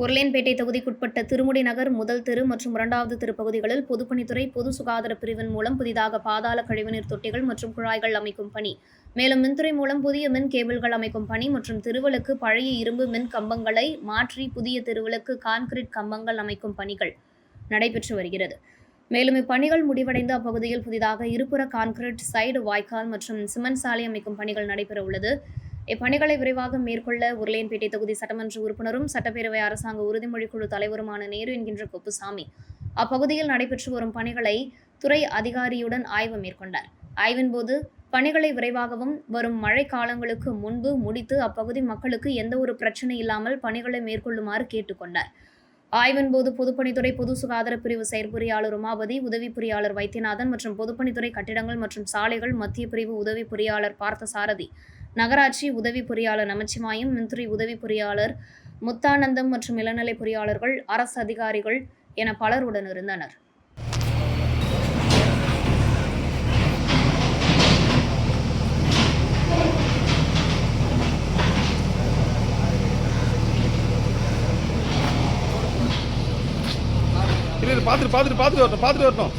உருளையன்பேட்டை தொகுதிக்குட்பட்ட திருமுடி நகர் முதல் தெரு மற்றும் இரண்டாவது தெரு பகுதிகளில் பொதுப்பணித்துறை பொது சுகாதார பிரிவின் மூலம் புதிதாக பாதாள கழிவுநீர் தொட்டிகள் மற்றும் குழாய்கள் அமைக்கும் பணி, மேலும் மின்துறை மூலம் புதிய மின் கேபிள்கள் அமைக்கும் பணி மற்றும் தெருவிளக்கு பழைய இரும்பு மின் கம்பங்களை மாற்றி புதிய தெருவிளக்கு கான்கிரீட் கம்பங்கள் அமைக்கும் பணிகள் நடைபெற்று வருகிறது. மேலும் இப்பணிகள் முடிவடைந்து அப்பகுதியில் புதிதாக இருபுற கான்கிரீட் சைடு வாய்க்கால் மற்றும் சிமெண்ட் சாலை அமைக்கும் பணிகள் நடைபெற உள்ளது. இப்பணிகளை விரைவாக மேற்கொள்ள உருளையன்பேட்டை தொகுதி சட்டமன்ற உறுப்பினரும் சட்டப்பேரவை அரசாங்க உறுதிமொழி குழு தலைவருமான நேரு என்கின்ற குப்புசாமி அப்பகுதியில் நடைபெற்று வரும் பணிகளை துறை அதிகாரியுடன் ஆய்வு மேற்கொண்டார். ஆய்வின்போது பணிகளை விரைவாகவும் வரும் மழை காலங்களுக்கு முன்பு முடித்து அப்பகுதி மக்களுக்கு எந்த ஒரு பிரச்சனை இல்லாமல் பணிகளை மேற்கொள்ளுமாறு கேட்டுக்கொண்டார். ஆய்வின்போது பொதுப்பணித்துறை பொது சுகாதார பிரிவு செயற்பொறியாளர் உமாபதி, உதவி பொறியாளர் வைத்தியநாதன் மற்றும் பொதுப்பணித்துறை கட்டிடங்கள் மற்றும் சாலைகள் மத்திய பிரிவு உதவி பொறியாளர் பார்த்தசாரதி, நகராட்சி உதவி பொறியாளர் நமச்சிவாயம், மின்துறை உதவி பொறியாளர் முத்தானந்தம் மற்றும் இளநிலை பொறியாளர்கள், அரசு அதிகாரிகள் என பலர் உடனிருந்தனர். பார்த்துட்டு வரட்டும்.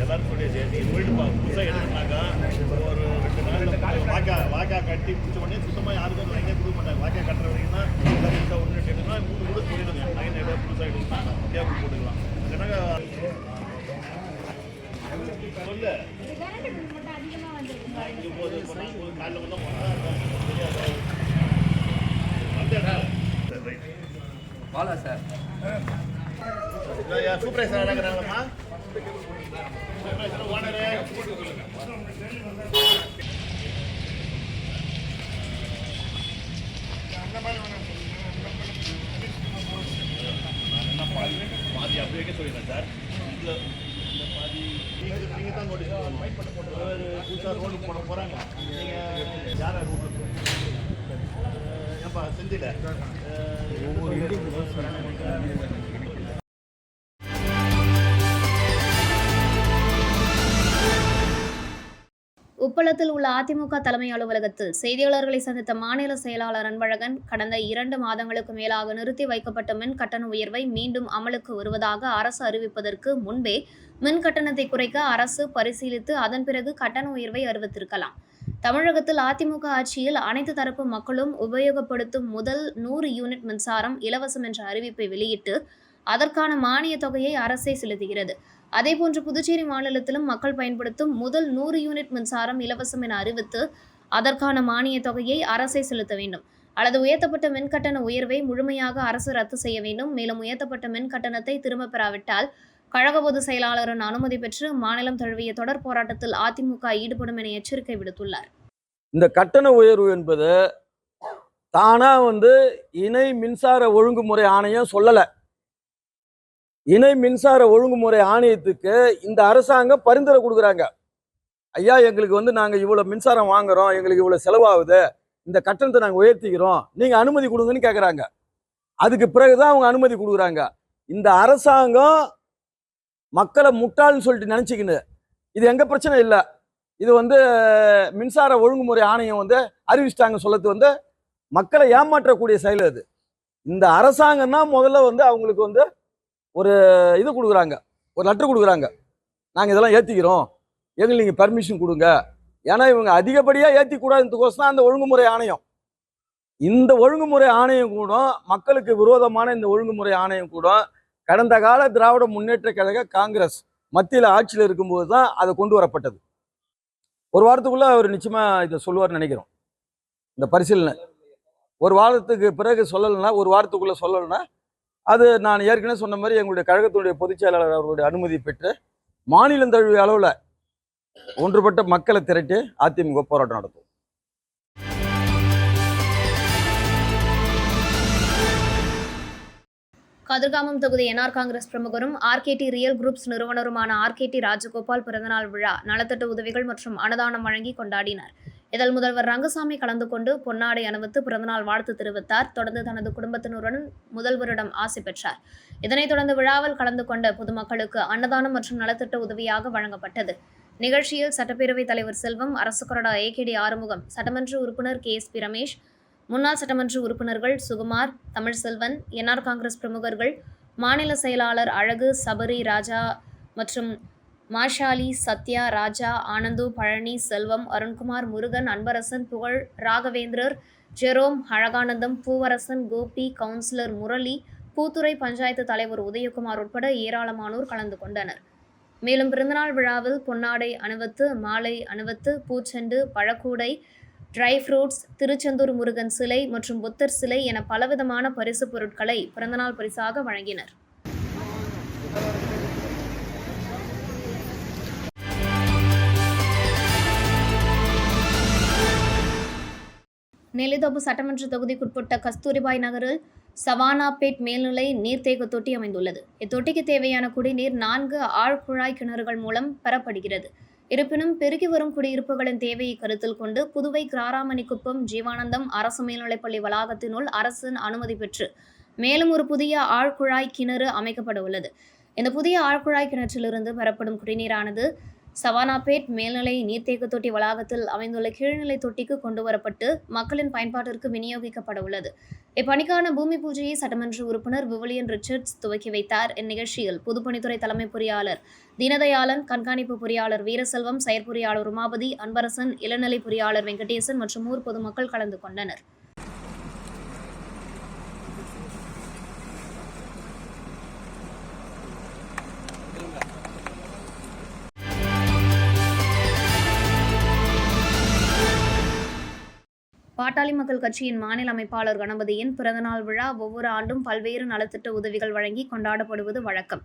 எல்லாரும் புதுசாக எடுக்கணும்னாக்கா ஒரு 2 நாள் வாக்கா கட்டி பிடிச்ச உடனே சுத்தமாக யாருக்கும் லைனே கொடுக்க மாட்டாங்க. வாக்கா கட்டுற வரைக்கும் தான் புதுசாக ஒன்று எடுக்கணும்னா 3 கூட சொல்லிடுங்க. லைன் எவ்வளோ புதுசாக எடுக்கணும்னா கேபிள் போட்டுக்கலாம். ஏன்னாக்கா சொல்லு இங்கே போது காலையில் வந்து போகலாம் சார். சூப்பர்வைசர் நடக்கிறாங்களம்மா. ஓனரு பாதி அப்படி வைக்க சொல்லிடுறேன் சார். இந்த பாதி நீங்கள் தான் நோட்டீஸ் புதுசாக ரோடு போட போகிறாங்க. நீங்கள் யாரை ரூட் ஏன்பா செந்தில் உப்பளத்தில் உள்ள அதிமுக தலைமை அலுவலகத்தில் செய்தியாளர்களை சந்தித்த மாநில செயலாளர் அன்பழகன், கடந்த 2 மாதங்களுக்கு மேலாக நிறுத்தி வைக்கப்பட்ட மின் கட்டண உயர்வை மீண்டும் அமலுக்கு வருவதாக அரசு அறிவிப்பதற்கு முன்பே மின் கட்டணத்தை குறைக்க அரசு பரிசீலித்து அதன் பிறகு கட்டண உயர்வை அறிவித்திருக்கலாம். தமிழகத்தில் அதிமுக ஆட்சியில் அனைத்து தரப்பு மக்களும் உபயோகப்படுத்தும் முதல் 100 யூனிட் மின்சாரம் இலவசம் என்ற அறிவிப்பை வெளியிட்டு அதற்கான மானிய தொகையை அரசே செலுத்துகிறது. அதேபோன்று புதுச்சேரி மாநிலத்திலும் மக்கள் பயன்படுத்தும் முதல் 100 யூனிட் மின்சாரம் இலவசம் என அறிவித்து அதற்கான மானிய தொகையை அரசே செலுத்த வேண்டும். அல்லது உயர்த்தப்பட்ட மின்கட்டண உயர்வை முழுமையாக அரசு ரத்து செய்ய வேண்டும். மேலும் உயர்த்தப்பட்ட மின் கட்டணத்தை திரும்பப் பெறாவிட்டால் கழக பொதுச் செயலாளரின் அனுமதி பெற்று மாநிலம் தழுவிய தொடர் போராட்டத்தில் அதிமுக ஈடுபடும் என எச்சரிக்கை விடுத்துள்ளார். இந்த கட்டண உயர்வு என்பது தானா இணை மின்சார ஒழுங்குமுறை ஆணையம் சொல்லல. இணை மின்சார ஒழுங்குமுறை ஆணையத்துக்கு இந்த அரசாங்கம் பரிந்துரை கொடுக்குறாங்க. ஐயா, எங்களுக்கு நாங்கள் இவ்வளோ மின்சாரம் வாங்குறோம், எங்களுக்கு இவ்வளோ செலவாகுது, இந்த கட்டணத்தை நாங்கள் உயர்த்திக்கிறோம், நீங்கள் அனுமதி கொடுங்கன்னு கேட்குறாங்க. அதுக்கு பிறகுதான் அவங்க அனுமதி கொடுக்குறாங்க. இந்த அரசாங்கம் மக்களை முட்டாள்னு சொல்லிட்டு நினச்சிக்கின்னு இது எங்கள் பிரச்சனை இல்லை. இது மின்சார ஒழுங்குமுறை ஆணையம் அறிவிச்சிட்டாங்க சொல்லது மக்களை ஏமாற்றக்கூடிய செயல். அது இந்த அரசாங்கம் தான் முதல்ல அவங்களுக்கு ஒரு இது கொடுக்குறாங்க, ஒரு லெட்டர் கொடுக்குறாங்க. நாங்கள் இதெல்லாம் ஏற்றிக்கிறோம், எங்களுக்கு நீங்கள் பெர்மிஷன் கொடுங்க. ஏன்னா இவங்க அதிகப்படியாக ஏற்றிக்கூடாதுக்கோசம் அந்த ஒழுங்குமுறை ஆணையம். இந்த ஒழுங்குமுறை ஆணையம் கூட மக்களுக்கு விரோதமான இந்த ஒழுங்குமுறை ஆணையம் கூட கடந்த கால திராவிட முன்னேற்ற கழக காங்கிரஸ் மத்தியில் ஆட்சியில் இருக்கும்போது தான் அதை கொண்டு வரப்பட்டது. ஒரு வாரத்துக்குள்ள அவர் நிச்சயமா இதை சொல்லுவார்னு நினைக்கிறோம். இந்த பரிசீலனை ஒரு வாரத்துக்கு பிறகு சொல்லலைன்னா, ஒரு வாரத்துக்குள்ள சொல்லலைன்னா, அது நான் ஏற்கனவே சொன்ன மாதிரி எங்களுடைய கழகத்துடைய பொதுச் செயலாளர் அவர்களுடைய அனுமதி பெற்று மாநிலம் தழுவிய அளவில் ஒன்றுபட்ட மக்களை திரட்டி அதிமுக போராட்டம் நடத்தும். கதிர்காமம் தொகுதி என்ஆர் காங்கிரஸ் பிரமுகரும் ஆர்கேடி ரியல் குரூப்ஸ் நிறுவனருமான ஆர்கேடி ராஜகோபால் பிறந்தநாள் விழா நலத்திட்ட உதவிகள் மற்றும் அன்னதானம் வழங்கி கொண்டாடினார். இதில் முதல்வர் ரங்கசாமி கலந்து கொண்டு பொன்னாடை அணிவித்து பிறந்தநாள் வாழ்த்து தெரிவித்தார். தொடர்ந்து தனது குடும்பத்தினருடன் முதல்வரிடம் ஆசி பெற்றார். இதனைத் தொடர்ந்து விழாவில் கலந்து கொண்ட பொதுமக்களுக்கு அன்னதானம் மற்றும் நலத்திட்ட உதவியாக வழங்கப்பட்டது. நிகழ்ச்சியில் சட்டப்பேரவைத் தலைவர் செல்வம், அரசு கொறடா ஏகேடி ஆறுமுகம், சட்டமன்ற உறுப்பினர் KSP ரமேஷ், முன்னாள் சட்டமன்ற உறுப்பினர்கள் சுகுமார், தமிழ்செல்வன், என்ஆர் காங்கிரஸ் பிரமுகர்கள், மாநில செயலாளர் அழகு, சபரி, ராஜா மற்றும் மாஷாலி, சத்யா, ராஜா, ஆனந்து, பழனி, செல்வம், அருண்குமார், முருகன், அன்பரசன், புகழ், ராகவேந்திரர், ஜெரோம், அழகானந்தம், பூவரசன், கோபி, கவுன்சிலர் முரளி, பூத்துறை பஞ்சாயத்து தலைவர் உதயகுமார் உட்பட ஏராளமானோர் கலந்து கொண்டனர். மேலும் பிறந்தநாள் விழாவில் பொன்னாடை அணிவித்து, மாலை அணிவித்து, பூச்செண்டு, பழக்கூடை, ட்ரை ஃப்ரூட்ஸ், திருச்செந்தூர் முருகன் சிலை மற்றும் புத்தர் சிலை என பலவிதமான பரிசு பொருட்களை பிறந்தநாள் பரிசாக வழங்கினர். நெல்லித்தோப்பு சட்டமன்ற தொகுதிக்குட்பட்ட கஸ்தூரிபாய் நகரில் சவானாபேட் மேல்நிலை நீர்த்தேக்க தொட்டி அமைந்துள்ளது. இத்தொட்டிக்கு தேவையான குடிநீர் 4 ஆழ்குழாய் கிணறுகள் மூலம் பெறப்படுகிறது. இருப்பினும் பெருகி வரும் குடியிருப்புகளின் தேவையை கருத்தில் கொண்டு புதுவை கிராராமணிக்குப்பம் ஜீவானந்தம் அரசு மேல்நிலைப்பள்ளி வளாகத்தினுள் அரசின் அனுமதி பெற்று மேலும் ஒரு புதிய ஆழ்குழாய் கிணறு அமைக்கப்பட உள்ளது. இந்த புதிய ஆழ்குழாய் கிணற்றிலிருந்து பெறப்படும் குடிநீரானது சவானாபேட் மேல்நிலை நீர்த்தேக்க தொட்டி வளாகத்தில் அமைந்துள்ள கீழ்நிலை தொட்டிக்கு கொண்டுவரப்பட்டு மக்களின் பயன்பாட்டிற்கு விநியோகிக்கப்பட உள்ளது. இப்பணிக்கான பூமி பூஜையை சட்டமன்ற உறுப்பினர் விவிலியன் ரிச்சர்ட்ஸ் துவக்கி வைத்தார். இந்நிகழ்ச்சியில் பொதுப்பணித்துறை தலைமை பொறியாளர் தீனதயாளன், கண்காணிப்பு பொறியாளர் வீரசெல்வம், செயற்பொறியாளர் உமாபதி, அன்பரசன், இளநிலை பொறியாளர் வெங்கடேசன் மற்றும் ஊர் பொதுமக்கள் கலந்து கொண்டனர். பாட்டாளி மக்கள் கட்சியின் மாநில அமைப்பாளர் கணபதியின் பிறந்தநாள் விழா ஒவ்வொரு ஆண்டும் பல்வேறு நலத்திட்ட உதவிகள் வழங்கி கொண்டாடப்படுவது வழக்கம்.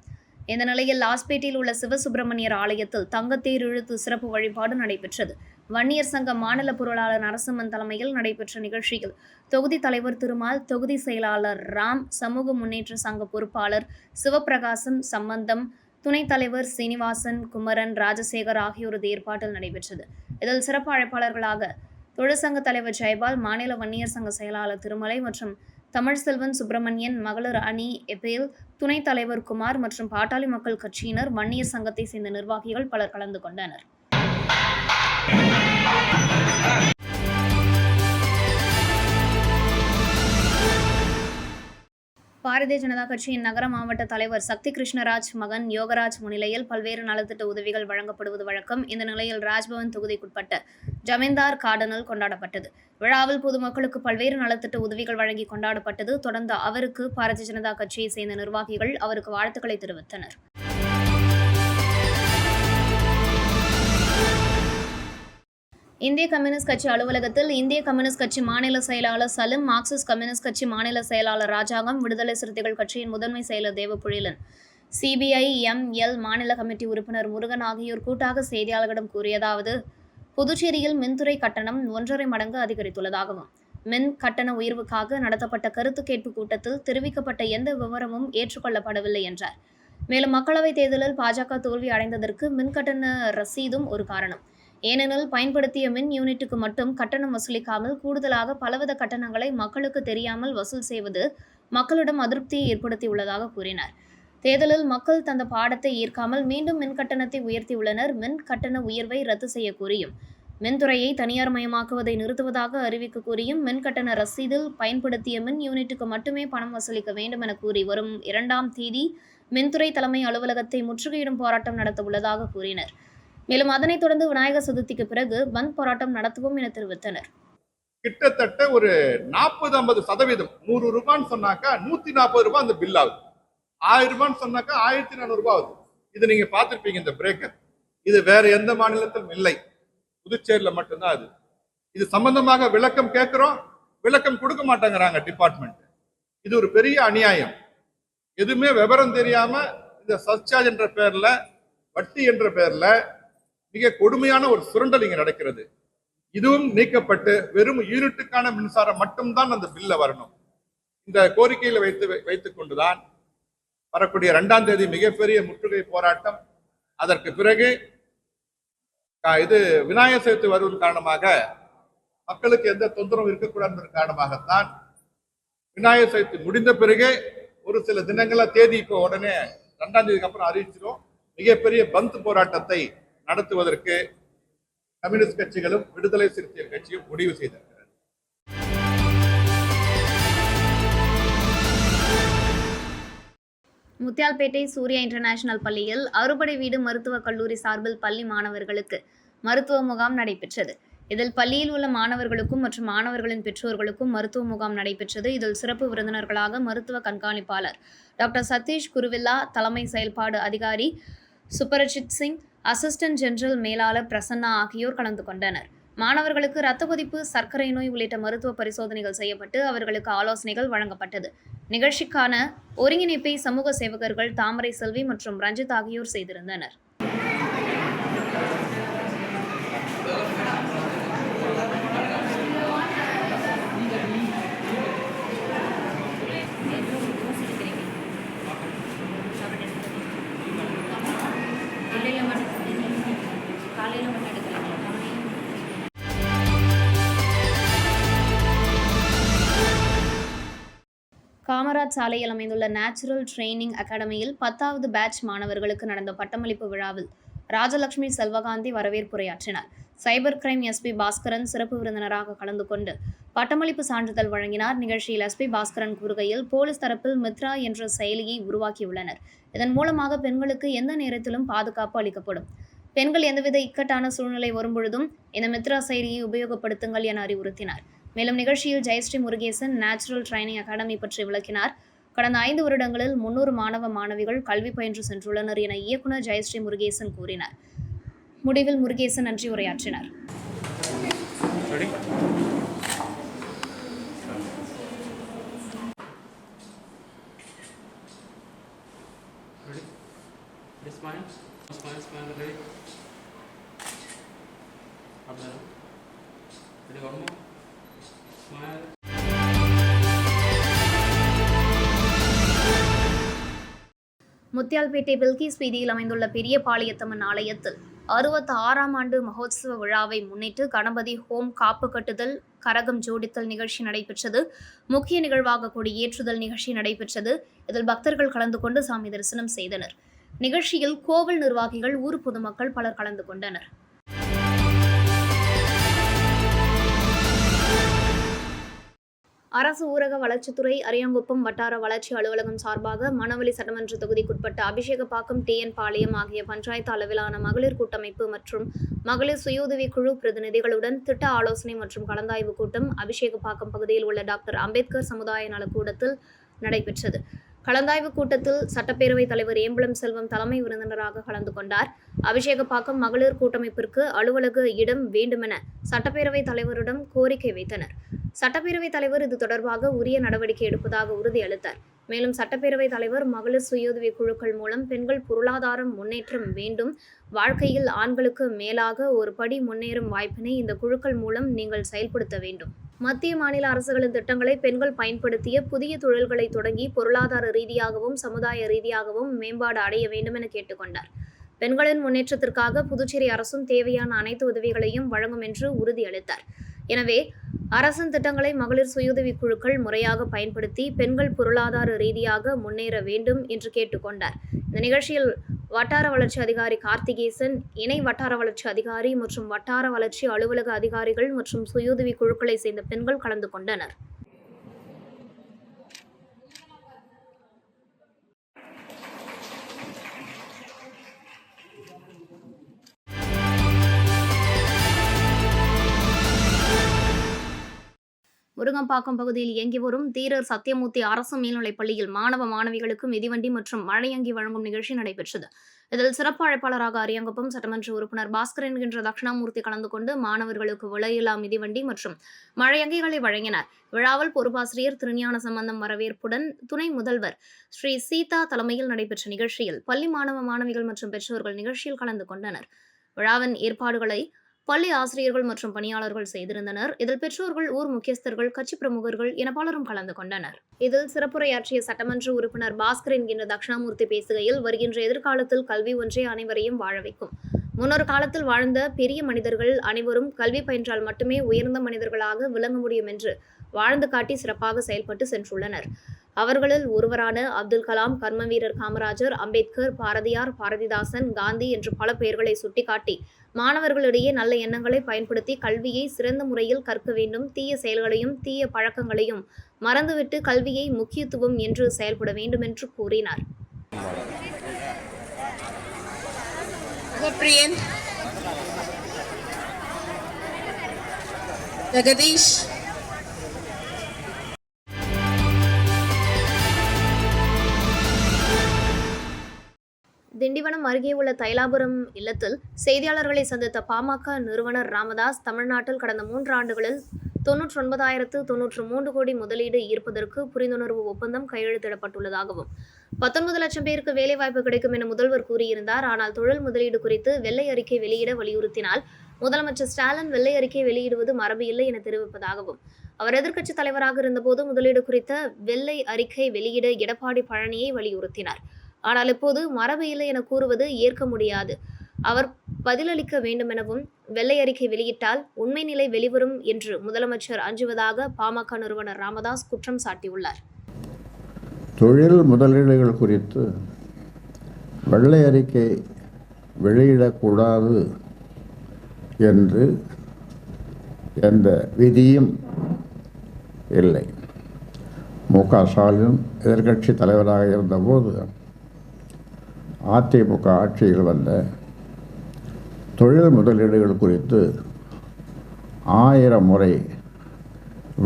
இந்த நிலையில் லாஸ்பேட்டில் உள்ள சிவசுப்பிரமணியர் ஆலயத்தில் தங்கத்தேர் இழுத்து சிறப்பு வழிபாடு நடைபெற்றது. வன்னியர் சங்க மாநில பொருளாளர் நரசிம்மன் தலைமையில் நடைபெற்ற நிகழ்ச்சியில் தொகுதி தலைவர் திருமால், தொகுதி செயலாளர் ராம், சமூக முன்னேற்ற சங்க பொறுப்பாளர் சிவபிரகாசம், சம்பந்தம், துணைத் தலைவர் சீனிவாசன், குமரன், ராஜசேகர் ஆகியோரது ஏற்பாட்டில் நடைபெற்றது. இதில் சிறப்பு அழைப்பாளர்களாக தொழிற்சங்க தலைவர் ஜெயபால், மாநில வன்னியர் சங்க செயலாளர் திருமலை மற்றும் தமிழ்செல்வன், சுப்பிரமணியன், மகளிர் அணி எபேல், துணைத் தலைவர் குமார் மற்றும் பாட்டாளி மக்கள் கட்சியினர், வன்னியர் சங்கத்தை சேர்ந்த நிர்வாகிகள் பலர் கலந்து கொண்டனர். பாரதிய ஜனதா கட்சியின் நகர மாவட்ட தலைவர் சக்தி கிருஷ்ணராஜ் மகன் யோகராஜ் முன்னிலையில் பல்வேறு நலத்திட்ட உதவிகள் வழங்கப்படுவது வழக்கம். இந்த நிலையில் ராஜ்பவன் தொகுதிக்குட்பட்ட ஜமீன்தார் கார்டனில் கொண்டாடப்பட்டது. விழாவில் பொதுமக்களுக்கு பல்வேறு நலத்திட்ட உதவிகள் வழங்கி கொண்டாடப்பட்டது. தொடர்ந்து அவருக்கு பாரதிய ஜனதா கட்சியை சேர்ந்த நிர்வாகிகள் அவருக்கு வாழ்த்துக்களை தெரிவித்தனர். இந்திய கம்யூனிஸ்ட் கட்சி அலுவலகத்தில் இந்திய கம்யூனிஸ்ட் கட்சி மாநில செயலாளர் சலிம், மார்க்சிஸ்ட் கம்யூனிஸ்ட் கட்சி மாநில செயலாளர் ராஜாங்கம், விடுதலை சிறுத்தைகள் கட்சியின் முதன்மை செயலர் தேவபுழிலன், CBI-ML மாநில கமிட்டி உறுப்பினர் முருகன் ஆகியோர் கூட்டாக செய்தியாளர்களிடம் கூறியதாவது: புதுச்சேரியில் மின்துறை கட்டணம் 1.5 மடங்கு அதிகரித்துள்ளதாகவும், மின் கட்டண உயர்வுக்காக நடத்தப்பட்ட கருத்து கேட்பு கூட்டத்தில் தெரிவிக்கப்பட்ட எந்த விவரமும் ஏற்றுக்கொள்ளப்படவில்லை என்றார். மேலும் மக்களவைத் தேர்தலில் பாஜக தோல்வி அடைந்ததற்கு மின் கட்டண ரசீதும் ஒரு காரணம். ஏனெனில் பயன்படுத்திய மின் யூனிட்டுக்கு மட்டும் கட்டணம் வசூலிக்காமல் கூடுதலாக பலவித கட்டணங்களை மக்களுக்கு தெரியாமல் வசூல் செய்வது மக்களிடம் அதிருப்தியை ஏற்படுத்தியுள்ளதாக கூறினார். தேர்தலில் மக்கள் தந்த பாடத்தை ஏற்காமல் மீண்டும் மின் கட்டணத்தை உயர்த்தியுள்ளனர். மின் கட்டண உயர்வை ரத்து செய்ய கோரியும், மின்துறையை தனியார் மயமாக்குவதை நிறுத்துவதாக அறிவிக்க கோரியும், மின் கட்டண ரசீதில் பயன்படுத்திய மின் யூனிட்டுக்கு மட்டுமே பணம் வசூலிக்க வேண்டும் என கூறி வரும் 2ஆம் தேதி மின்துறை தலைமை அலுவலகத்தை முற்றுகையிடும் போராட்டம் நடத்த உள்ளதாக கூறினர். மேலும் அதனைத் தொடர்ந்து விநாயகர் சதுர்த்திக்கு பிறகு பந்த் போராட்டம் நடத்துவோம் என தெரிவித்தனர். கிட்டத்தட்ட ஒரு 40-50% 100 ரூபான்னு சொன்னாக்கா 140 ரூபாய் அந்த பில் ஆகுது. 1000 ரூபான்னு சொன்னாக்கா 1400 ரூபாய் ஆகுது. இது நீங்க பார்த்திருப்பீங்க இந்த பிரேக்கர். இது வேற எந்த மாநிலத்திலும் இல்லை. புதுச்சேரியில மட்டும்தான் அது. இது சம்பந்தமாக விளக்கம் கேட்கிறோம், விளக்கம் கொடுக்க மாட்டேங்கிறாங்க டிபார்ட்மெண்ட். இது ஒரு பெரிய அநியாயம். எதுவுமே விவரம் தெரியாம இந்த சர்ச்சார்ஜ் என்ற பெயர்ல, வட்டி என்ற பெயர்ல மிக கொடுமையான ஒரு சுரண்டல் இங்க நடக்கிறது. இதுவும் நீக்கப்பட்டு வெறும் யூனிட்டுக்கான மின்சாரம் மட்டும்தான் அந்த பில்ல வரணும். இந்த கோரிக்கையில வைத்துக் கொண்டுதான் வரக்கூடிய 2ஆம் தேதி மிகப்பெரிய முற்றுகை போராட்டம். அதற்கு பிறகு இது விநாயகர் சதுர்த்தி வருவதன் காரணமாக மக்களுக்கு எந்த தொந்தரவும் இருக்கக்கூடாது என்பதன் காரணமாகத்தான் விநாயகர் சதுர்த்தி முடிந்த பிறகே ஒரு சில தினங்கள தேதி இப்போ உடனே 2ஆம் தேதிக்கு அப்புறம் அறிவிச்சிடும். மிகப்பெரிய பந்த் போராட்டத்தை நடத்துவதற்கு கம்யூனிஸ்ட் கட்சிகளும் விடுதலை சிறுத்தைகள் கட்சியும் முடிவு செய்திருக்கிறது. முத்தியால்பேட்டை சூர்யா இன்டர்நேஷனல் பள்ளியில் அறுபடை வீடு மருத்துவக் கல்லூரி சார்பில் பள்ளி மாணவர்களுக்கு மருத்துவ முகாம் நடைபெற்றது. இதில் பள்ளியில் உள்ள மாணவர்களுக்கும் மற்றும் மாணவர்களின் பெற்றோர்களுக்கும் மருத்துவ முகாம் நடைபெற்றது. இதில் சிறப்பு விருந்தினர்களாக மருத்துவ கண்காணிப்பாளர் டாக்டர் சதீஷ் குருவில்லா, தலைமை செயல்பாடு அதிகாரி சுப்பரஜித் சிங், அசிஸ்டன்ட் ஜெனரல் மேலாளர் பிரசன்னா ஆகியோர் கலந்து கொண்டனர். மாணவர்களுக்கு இரத்த கொதிப்பு, சர்க்கரை நோய் உள்ளிட்ட மருத்துவ பரிசோதனைகள் செய்யப்பட்டு அவர்களுக்கு ஆலோசனைகள் வழங்கப்பட்டது. நிகழ்ச்சிக்கான ஒருங்கிணைப்பை சமூக சேவகர்கள் தாமரை செல்வி மற்றும் ரஞ்சித் ஆகியோர் செய்திருந்தனர். காமராஜ் சாலையில் அமைந்துள்ள நேச்சுரல் ட்ரெய்னிங் அகாடமியில் 10வது பேட்ச் மாணவர்களுக்கு நடந்த பட்டமளிப்பு விழாவில் ராஜலட்சுமி செல்வகாந்தி வரவேற்புரையாற்றினார். சைபர் கிரைம் எஸ்பி பாஸ்கரன் சிறப்பு விருந்தினராக கலந்து கொண்டு பட்டமளிப்பு சான்றிதழ் வழங்கினார். நிகழ்ச்சியில் எஸ்பி பாஸ்கரன் கூறுகையில், போலீஸ் தரப்பில் மித்ரா என்ற செயலியை உருவாக்கியுள்ளனர். இதன் மூலமாக பெண்களுக்கு எந்த நேரத்திலும் பாதுகாப்பு அளிக்கப்படும். பெண்கள் எந்தவித இக்கட்டான சூழ்நிலை வரும்பொழுதும் இந்த மித்ரா செயலியை உபயோகப்படுத்துங்கள் என அறிவுறுத்தினார். மேலும் நிகழ்ச்சியில் Jayashree Murugesan natural training academy பற்றி விளக்கினார். கடந்த 5 வருடங்களில் 300 மாணவ மாணவிகள் கல்வி பயின்று சென்றுள்ளனர் என இயக்குநர் ஜெயஸ்ரீ முருகேசன் கூறினார். முடிவில் முருகேசன் நன்றி உரையாற்றினார். முத்தியால்பேட்டை பில்கிஸ் வீதியில் அமைந்துள்ள பெரிய பாளையத்தம்மன் ஆலயத்தில் 66ஆம் ஆண்டு மகோத்சவ விழாவை முன்னிட்டு கணபதி ஹோம் காப்பு கட்டுதல், கரகம் ஜோடித்தல் நிகழ்ச்சி நடைபெற்றது. முக்கிய நிகழ்வாக கொடியேற்றுதல் நிகழ்ச்சி நடைபெற்றது. இதில் பக்தர்கள் கலந்து கொண்டு சாமி தரிசனம் செய்தனர். நிகழ்ச்சியில் கோவில் நிர்வாகிகள், ஊர் பொதுமக்கள் பலர் கலந்து கொண்டனர். அரசு ஊரக வளர்ச்சித்துறை அரியாங்குப்பம் வட்டார வளர்ச்சி அலுவலகம் சார்பாக மணவெளி சட்டமன்ற தொகுதிக்குட்பட்ட அபிஷேகப்பாக்கம், TN பாளையம் ஆகிய பஞ்சாயத்து அளவிலான மகளிர் கூட்டமைப்பு மற்றும் மகளிர் சுயஉதவி குழு பிரதிநிதிகளுடன் திட்ட ஆலோசனை மற்றும் கலந்தாய்வு கூட்டம் அபிஷேகப்பாக்கம் பகுதியில் உள்ள டாக்டர் அம்பேத்கர் சமுதாய நலக்கூடத்தில் நடைபெற்றது. கலந்தாய்வு கூட்டத்தில் சட்டப்பேரவைத் தலைவர் ஏம்பலம் செல்வம் தலைமை விருந்தினராக கலந்து கொண்டார். அபிஷேகப்பாக்கம் மகளிர் கூட்டமைப்பிற்கு அலுவலக இடம் வேண்டுமென சட்டப்பேரவைத் தலைவரிடம் கோரிக்கை வைத்தனர். சட்டப்பேரவைத் தலைவர் இது தொடர்பாக உரிய நடவடிக்கை எடுப்பதாக உறுதியளித்தார். மேலும் சட்டப்பேரவைத் தலைவர், மகளிர் சுயஉதவி குழுக்கள் மூலம் பெண்கள் பொருளாதாரம் முன்னேற்றம் வேண்டும், வாழ்க்கையில் ஆண்களுக்கு மேலாக ஒரு படி முன்னேறும் வாய்ப்பினை இந்த குழுக்கள் மூலம் நீங்கள் செயல்படுத்த வேண்டும். மத்திய மாநில அரசுகளின் திட்டங்களை பெண்கள் பயன்படுத்திய புதிய தொழில்களை தொடங்கி பொருளாதார ரீதியாகவும் சமுதாய ரீதியாகவும் மேம்பாடு அடைய வேண்டும் என கேட்டுக்கொண்டார். பெண்களின் முன்னேற்றத்திற்காக புதுச்சேரி அரசும் தேவையான அனைத்து உதவிகளையும் வழங்கும் என்று உறுதியளித்தார். எனவே அரசின் திட்டங்களை மகளிர் சுயஉதவி குழுக்கள் முறையாக பயன்படுத்தி பெண்கள் பொருளாதார ரீதியாக முன்னேற வேண்டும் என்று கேட்டுக்கொண்டார். இந்த நிகழ்ச்சியில் வட்டார வளர்ச்சி அதிகாரி கார்த்திகேசன், இணை வட்டார வளர்ச்சி அதிகாரி மற்றும் வட்டார வளர்ச்சி அலுவலக அதிகாரிகள் மற்றும் சுயஉதவி குழுக்களை சேர்ந்த பெண்கள் கலந்து கொண்டனர். முருங்கம்பாக்கம் பகுதியில் இயங்கி வரும் தீரர் சத்தியமூர்த்தி அரசு மேல்நிலைப் பள்ளியில் மாணவ மாணவிகளுக்கு மிதிவண்டி மற்றும் மழையங்கி வழங்கும் நிகழ்ச்சி நடைபெற்றது. இதில் சிறப்பு அழைப்பாளராக அரியாங்குப்பம் சட்டமன்ற உறுப்பினர் பாஸ்கர் என்கின்ற தட்சிணாமூர்த்தி கலந்து கொண்டு மாணவர்களுக்கு விலையில்லா மிதிவண்டி மற்றும் மழையங்கிகளை வழங்கினார். விழாவில் பொறுப்பாசிரியர் திருஞான சம்பந்தம் வரவேற்புடன் துணை முதல்வர் ஸ்ரீ சீதா தலைமையில் நடைபெற்ற நிகழ்ச்சியில் பள்ளி மாணவ மாணவிகள் மற்றும் பெற்றோர்கள் நிகழ்ச்சியில் கலந்து கொண்டனர். விழாவின் ஏற்பாடுகளை பள்ளி ஆசிரியர்கள் மற்றும் பணியாளர்கள் செய்திருந்தனர். இதில் பெற்றோர்கள், ஊர் முக்கியஸ்தர்கள், கட்சி பிரமுகர்கள் என பலரும் கலந்து கொண்டனர். இதில் சிறப்புரையாற்றிய சட்டமன்ற உறுப்பினர் பாஸ்கர் என்கின்ற தட்சிணாமூர்த்தி பேசுகையில், வருகின்ற எதிர்காலத்தில் கல்வி ஒன்றே அனைவரையும் வாழ வைக்கும். முன்னொரு காலத்தில் வாழ்ந்த பெரிய மனிதர்கள் அனைவரும் கல்வி பயின்றால் மட்டுமே உயர்ந்த மனிதர்களாக விளங்க முடியும் என்று வாழ்ந்து காட்டி சிறப்பாக செயல்பட்டு சென்றுள்ளனர். அவர்களில் ஒருவரான அப்துல் கலாம், கர்மவீரர் காமராஜர், அம்பேத்கர், பாரதியார், பாரதிதாசன், காந்தி என்று பல பெயர்களை சுட்டிக்காட்டி மாணவர்களிடையே நல்ல எண்ணங்களை பயன்படுத்தி கல்வியை சிறந்த முறையில் கற்க வேண்டும், தீய செயல்களையும் தீய பழக்கங்களையும் மறந்துவிட்டு கல்வியை முக்கியத்துவம் என்று செயல்பட வேண்டும் என்று கூறினார். ஜெகதீஷ், திண்டிவனம் அருகே உள்ள தைலாபுரம் இல்லத்தில் செய்தியாளர்களை சந்தித்த பாமக நிறுவனர் ராமதாஸ், தமிழ்நாட்டில் கடந்த 3 ஆண்டுகளில் 99,093 கோடி முதலீடு ஈர்ப்பதற்கு புரிந்துணர்வு ஒப்பந்தம் கையெழுத்திடப்பட்டுள்ளதாகவும் 19 லட்சம் பேருக்கு வேலைவாய்ப்பு கிடைக்கும் என முதல்வர் கூறியிருந்தார். ஆனால் தொழில் முதலீடு குறித்து வெள்ளை அறிக்கை வெளியிட வலியுறுத்தினால் முதலமைச்சர் ஸ்டாலின் வெள்ளை அறிக்கை வெளியிடுவது மரபு இல்லை என தெரிவிப்பதாகவும், அவர் எதிர்க்கட்சித் தலைவராக இருந்தபோது முதலீடு குறித்த வெள்ளை அறிக்கை வெளியிட எடப்பாடி பழனியை வலியுறுத்தினார். ஆனால் இப்போது மரபு இல்லை என கூறுவது ஏற்க முடியாது. அவர் பதிலளிக்க வேண்டும் எனவும், வெள்ளை அறிக்கை வெளியிட்டால் உண்மை நிலை வெளிவரும் என்று முதலமைச்சர் அஞ்சுவதாக பாமக நிறுவனர் ராமதாஸ் குற்றம் சாட்டியுள்ளார். தொழில் முதலீடுகள் குறித்து வெள்ளை அறிக்கை வெளியிடக்கூடாது என்று எந்த விதியும் இல்லை. மு.க. ஸ்டாலின் எதிர்க்கட்சி தலைவராக இருந்தபோது அதிமுக ஆட்சியில் வந்த தொழில் முதலீடுகள் குறித்து 1000 முறை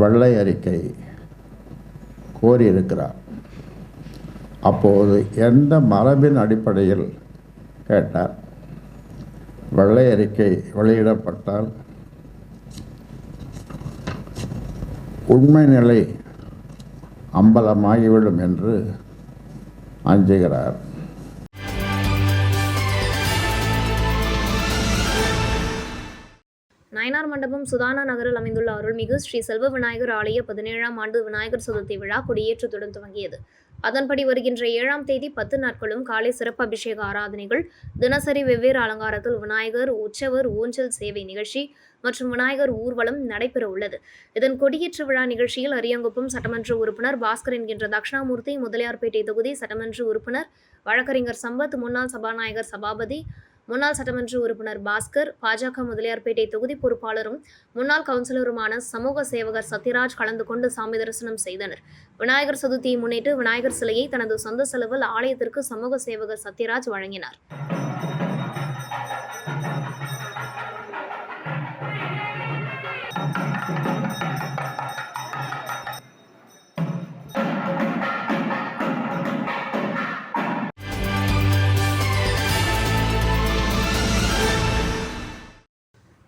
வெள்ளை அறிக்கை கோரியிருக்கிறார். அப்போது எந்த மரபின் அடிப்படையில் கேட்டார்? வெள்ளை அறிக்கை வெளியிடப்பட்டால் உண்மை நிலை அம்பலமாகிவிடும் என்று அஞ்சுகிறார். நயனார் மண்டபம் சுதானா நகரில் அமைந்துள்ள அருள்மிகு ஸ்ரீ செல்வ விநாயகர் ஆலய 17ஆம் ஆண்டு விநாயகர் சதுர்த்தி விழா கொடியேற்றத்துடன் துவங்கியது. அதன்படி வருகின்ற 7ஆம் தேதி 10 நாட்களும் காலை சிறப்பு அபிஷேக ஆராதனைகள், தினசரி வெவ்வேறு அலங்காரத்தில் விநாயகர், உற்சவர், ஊஞ்சல் சேவை நிகழ்ச்சி மற்றும் விநாயகர் ஊர்வலம் நடைபெற உள்ளது. இதன் கொடியேற்ற விழா நிகழ்ச்சியில் அரியாங்குப்பம் சட்டமன்ற உறுப்பினர் பாஸ்கர் என்கின்ற தட்சிணாமூர்த்தி, முதலியார்பேட்டை தொகுதி சட்டமன்ற உறுப்பினர் வழக்கறிஞர் சம்பத், முன்னாள் சபாநாயகர் சபாபதி, முன்னாள் சட்டமன்ற உறுப்பினர் பாஸ்கர், பாஜக முதலியார்பேட்டை தொகுதி பொறுப்பாளரும் முன்னாள் கவுன்சிலருமான சமூக சேவகர் சத்யராஜ் கலந்து கொண்டு சாமி தரிசனம் செய்தனர். விநாயகர் சதுர்த்தியை முன்னிட்டு விநாயகர் சிலையை தனது சொந்த செலவில் ஆலயத்திற்கு சமூக சேவகர் சத்யராஜ் வழங்கினார்.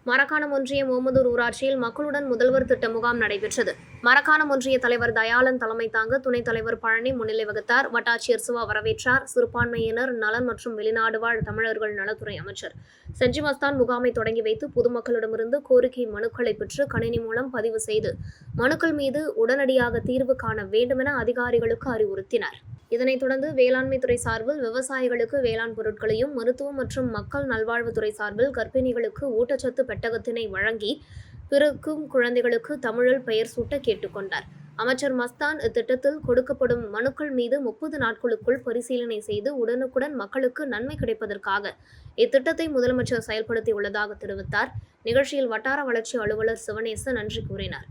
மரக்காணம் ஒன்றியம் ஓமதூர் ஊராட்சியில் மக்களுடன் முதல்வர் திட்ட முகாம் நடைபெற்றது. மரக்காணம் ஒன்றிய தலைவர் தயாளன் தலைமை தாங்க துணைத் தலைவர் பழனி முன்னிலை வகித்தார். வட்டாட்சியர் சிவா வரவேற்றார். சிறுபான்மையினர் நலன் மற்றும் வெளிநாடு வாழ் தமிழர்கள் நலத்துறை அமைச்சர் செஞ்சி மஸ்தான் முகாமை தொடங்கி வைத்து பொதுமக்களிடமிருந்து கோரிக்கை மனுக்களை பெற்று கணினி மூலம் பதிவு செய்து மனுக்கள் மீது உடனடியாக தீர்வு காண வேண்டுமென அதிகாரிகளுக்கு அறிவுறுத்தினார். இதனைத் தொடர்ந்து வேளாண்மை துறை சார்பில் விவசாயிகளுக்கு வேளாண் பொருட்களையும், மருத்துவம் மற்றும் மக்கள் நல்வாழ்வுத்துறை சார்பில் கர்ப்பிணிகளுக்கு ஊட்டச்சத்து பெட்டகத்தினை வழங்கி பிறக்கும் குழந்தைகளுக்கு தமிழில் பெயர் சூட்ட கேட்டுக்கொண்டார். அமைச்சர் மஸ்தான் இத்திட்டத்தில் கொடுக்கப்படும் மனுக்கள் மீது 30 நாட்களுக்குள் பரிசீலனை செய்து உடனுக்குடன் மக்களுக்கு நன்மை கிடைப்பதற்காக இத்திட்டத்தை முதலமைச்சர் செயல்படுத்தியுள்ளதாக தெரிவித்தார். நிகழ்ச்சியில் வட்டார வளர்ச்சி அலுவலர் சிவனேசன் நன்றி கூறினார்.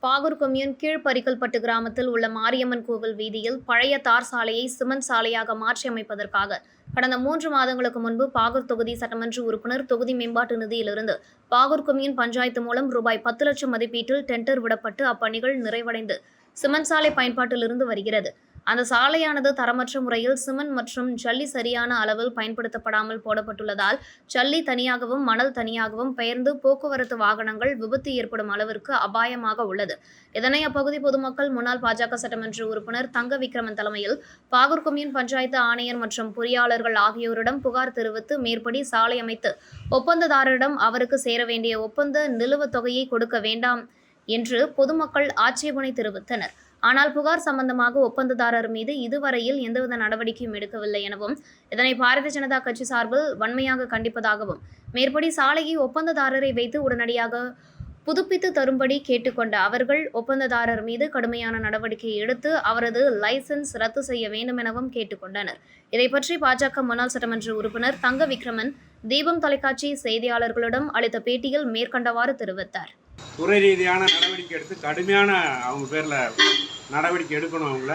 பாகூர் கொம்யூன் கீழ்பரிக்கல்பட்டு கிராமத்தில் உள்ள மாரியம்மன் கோவில் வீதியில் பழைய தார் சாலையை சிமெண்ட் சாலையாக மாற்றி அமைப்பதற்காக கடந்த 3 மாதங்களுக்கு முன்பு பாகூர் தொகுதி சட்டமன்ற உறுப்பினர் தொகுதி மேம்பாட்டு நிதியிலிருந்து பாகூர் கொம்யூன் பஞ்சாயத்து மூலம் ரூபாய் 10 லட்சம் மதிப்பீட்டில் டெண்டர் விடப்பட்டு அப்பணிகள் நிறைவடைந்து சிமெண்ட் சாலை பயன்பாட்டிலிருந்து வருகிறது. அந்த சாலையானது தரமற்ற முறையில் சிமெண்ட் மற்றும் ஜல்லி சரியான அளவில் பயன்படுத்தப்படாமல் போடப்பட்டுள்ளதால் ஜல்லி தனியாகவும் மணல் தனியாகவும் பெயர்ந்து போக்குவரத்து வாகனங்கள் விபத்து ஏற்படும் அளவிற்கு அபாயமாக உள்ளது. இதனை அப்பகுதி பொதுமக்கள் முன்னாள் பாஜக சட்டமன்ற உறுப்பினர் தங்க விக்ரமன் தலைமையில் பாகூர் கொம்யூன் பஞ்சாயத்து ஆணையர் மற்றும் பொறியாளர்கள் ஆகியோரிடம் புகார் தெரிவித்து மேற்படி சாலை அமைத்து ஒப்பந்ததாரரிடம் அவருக்கு சேர வேண்டிய ஒப்பந்த நிலுவத் தொகையை கொடுக்க வேண்டாம் என்று பொதுமக்கள் ஆட்சேபனை தெரிவித்தனர். ஆனால் புகார் சம்பந்தமாக ஒப்பந்ததாரர் மீது இதுவரையில் எந்தவித நடவடிக்கையும் எடுக்கவில்லை எனவும் இதனை பாரதிய ஜனதா கட்சி சார்பில் வன்மையாக கண்டிப்பதாகவும் மேற்படி சாலையை ஒப்பந்ததாரரை வைத்து உடனடியாக புதுப்பித்து தரும்படி கேட்டுக்கொண்ட அவர்கள் ஒப்பந்ததாரர் மீது கடுமையான நடவடிக்கை எடுத்து அவரது லைசென்ஸ் ரத்து செய்ய வேண்டும் எனவும் கேட்டுக்கொண்டனர். இதை பற்றி பாஜக முன்னாள் சட்டமன்ற உறுப்பினர் தங்க விக்ரமன் தீபம் தொலைக்காட்சி செய்தியாளர்களிடம் அளித்த பேட்டியில் மேற்கண்டவாறு தெரிவித்தார். துறை ரீதியான நடவடிக்கை எடுத்து கடுமையான அவங்க பேரில் நடவடிக்கை எடுக்கணும். அவங்கள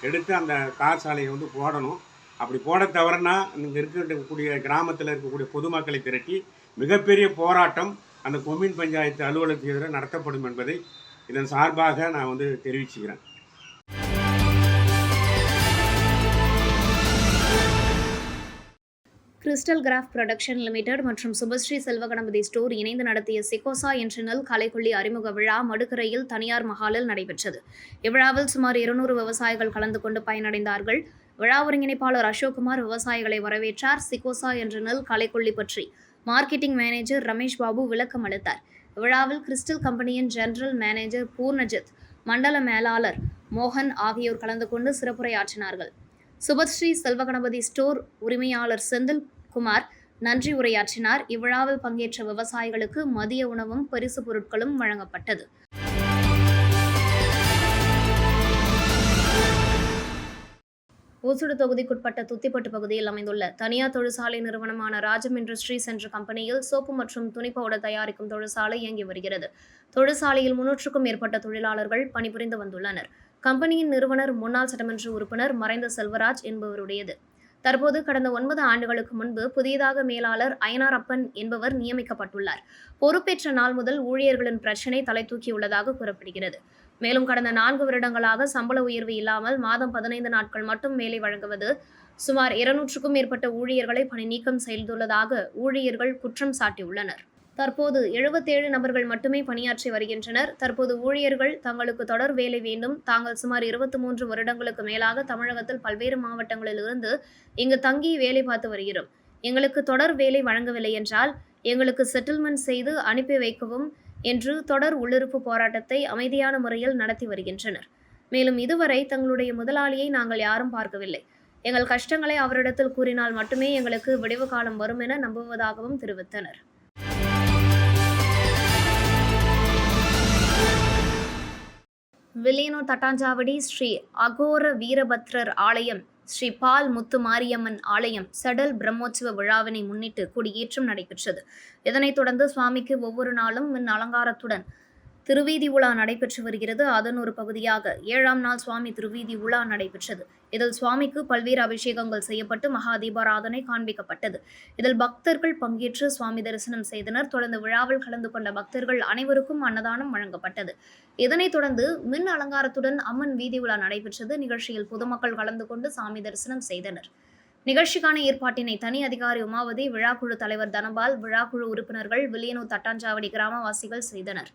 எடுத்து அந்த தார் சாலையை போடணும். அப்படி போட தவறுனா இங்கே இருக்கக்கூடிய கிராமத்தில் இருக்கக்கூடிய பொதுமக்களை திரட்டி மிகப்பெரிய போராட்டம் அந்த கொம்யூன் பஞ்சாயத்து அலுவலகத்துக்கு எதிராக நடத்தப்படும் என்பதை இதன் சார்பாக நான் தெரிவிச்சுக்கிறேன். கிறிஸ்டல் கிராஃப் புரொடக்ஷன் லிமிடெட் மற்றும் சுபஸ்ரீ செல்வகணபதி ஸ்டோர் இணைந்து நடத்திய சிகோசா என்ற நெல் கலைக்கொல்லி அறிமுக விழா மடுக்கரையில் தனியார் மஹாலில் நடைபெற்றது. இவ்விழாவில் சுமார் 200 விவசாயிகள் கலந்து கொண்டு பயனடைந்தார்கள். விழா ஒருங்கிணைப்பாளர் அசோக்குமார் விவசாயிகளை வரவேற்றார். சிகோசா என்ற நெல் கலைக்கொல்லி பற்றி மார்க்கெட்டிங் மேனேஜர் ரமேஷ் பாபு விளக்கம் அளித்தார். விழாவில் கிறிஸ்டல் கம்பெனியின் ஜெனரல் மேனேஜர் பூர்ணஜித், மண்டல மேலாளர் மோகன் ஆகியோர் கலந்து கொண்டு சிறப்புரையாற்றினார்கள். சுபஸ்ரீ செல்வகணபதி ஸ்டோர் உரிமையாளர் செந்தில் குமார் நன்றி உரையாற்றினார். இவ்விழாவில் பங்கேற்ற விவசாயிகளுக்கு மதிய உணவும் பரிசு பொருட்களும் வழங்கப்பட்டது. ஓசூடு தொகுதிக்குட்பட்ட துத்திப்பட்டு பகுதியில் அமைந்துள்ள தனியார் தொழிற்சாலை நிறுவனமான ராஜம் இண்டஸ்ட்ரீஸ் என்ற கம்பெனியில் சோப்பு மற்றும் துணி பவுடர் தயாரிக்கும் தொழிற்சாலை இயங்கி வருகிறது. தொழிற்சாலையில் 300க்கும் மேற்பட்ட தொழிலாளர்கள் பணிபுரிந்து வந்துள்ளனர். கம்பெனியின் நிறுவனர் முன்னாள் சட்டமன்ற உறுப்பினர் மறைந்த செல்வராஜ் என்பவருடையது. தற்போது கடந்த 9 ஆண்டுகளுக்கு முன்பு புதியதாக மேலாளர் அய்யனாரப்பன் என்பவர் நியமிக்கப்பட்டுள்ளார். பொறுப்பேற்ற நாள் முதல் ஊழியர்களின் பிரச்சினை தலை தூக்கியுள்ளதாக கூறப்படுகிறது. மேலும் கடந்த 4 வருடங்களாக சம்பள உயர்வு இல்லாமல் மாதம் 15 நாட்கள் மட்டும் வேலை வழங்குவது, சுமார் 200க்கும் மேற்பட்ட ஊழியர்களை பணி நீக்கம் செய்துள்ளதாக ஊழியர்கள் குற்றம் சாட்டியுள்ளனர். தற்போது 77 நபர்கள் மட்டுமே பணியாற்றி வருகின்றனர். தற்போது ஊழியர்கள் தங்களுக்கு தொடர் வேலை வேண்டும். தாங்கள் சுமார் 23 வருடங்களுக்கு மேலாக தமிழகத்தில் பல்வேறு மாவட்டங்களில் இருந்து இங்கு தங்கி வேலை பார்த்து வருகிறோம். எங்களுக்கு தொடர் வேலை வழங்கவில்லை என்றால் எங்களுக்கு செட்டில்மெண்ட் செய்து அனுப்பி வைக்கவும் என்று தொடர் உள்ளிருப்பு போராட்டத்தை அமைதியான முறையில் நடத்தி வருகின்றனர். மேலும் இதுவரை தங்களுடைய முதலாளியை நாங்கள் யாரும் பார்க்கவில்லை. எங்கள் கஷ்டங்களை அவரிடத்தில் கூறினால் மட்டுமே எங்களுக்கு விடிவு காலம் வரும் என நம்புவதாகவும் தெரிவித்தனர். வில்லியனூர் தட்டாஞ்சாவடி ஸ்ரீ அகோர வீரபத்ரர் ஆலயம், ஸ்ரீ பால் முத்து மாரியம்மன் ஆலயம் சடல் பிரம்மோற்சவ விழாவினை முன்னிட்டு கொடியேற்றம் நடைபெற்றது. இதனைத் தொடர்ந்து சுவாமிக்கு ஒவ்வொரு நாளும் மின் அலங்காரத்துடன் திருவீதி உலா நடைபெற்று வருகிறது. அதன் ஒரு பகுதியாக 7ஆம் நாள் சுவாமி திருவீதி உலா நடைபெற்றது. இதில் சுவாமிக்கு பல்வேறு அபிஷேகங்கள் செய்யப்பட்டு மகா தீபாராதனை காண்பிக்கப்பட்டது. இதில் பக்தர்கள் பங்கேற்று சுவாமி தரிசனம் செய்தனர். தொடர்ந்து விழாவில் கலந்து கொண்ட பக்தர்கள் அனைவருக்கும் அன்னதானம் வழங்கப்பட்டது. இதனைத் தொடர்ந்து மின் அலங்காரத்துடன் அம்மன் வீதி உலா நடைபெற்றது. நிகழ்ச்சியில் பொதுமக்கள் கலந்து கொண்டு சாமி தரிசனம் செய்தனர். நிகழ்ச்சிக்கான ஏற்பாட்டினை தனி அதிகாரி உமாவதி, விழாக்குழு தலைவர் தனபால், விழாக்குழு உறுப்பினர்கள், வில்லியனூர் தட்டாஞ்சாவடி கிராமவாசிகள் செய்தனர்.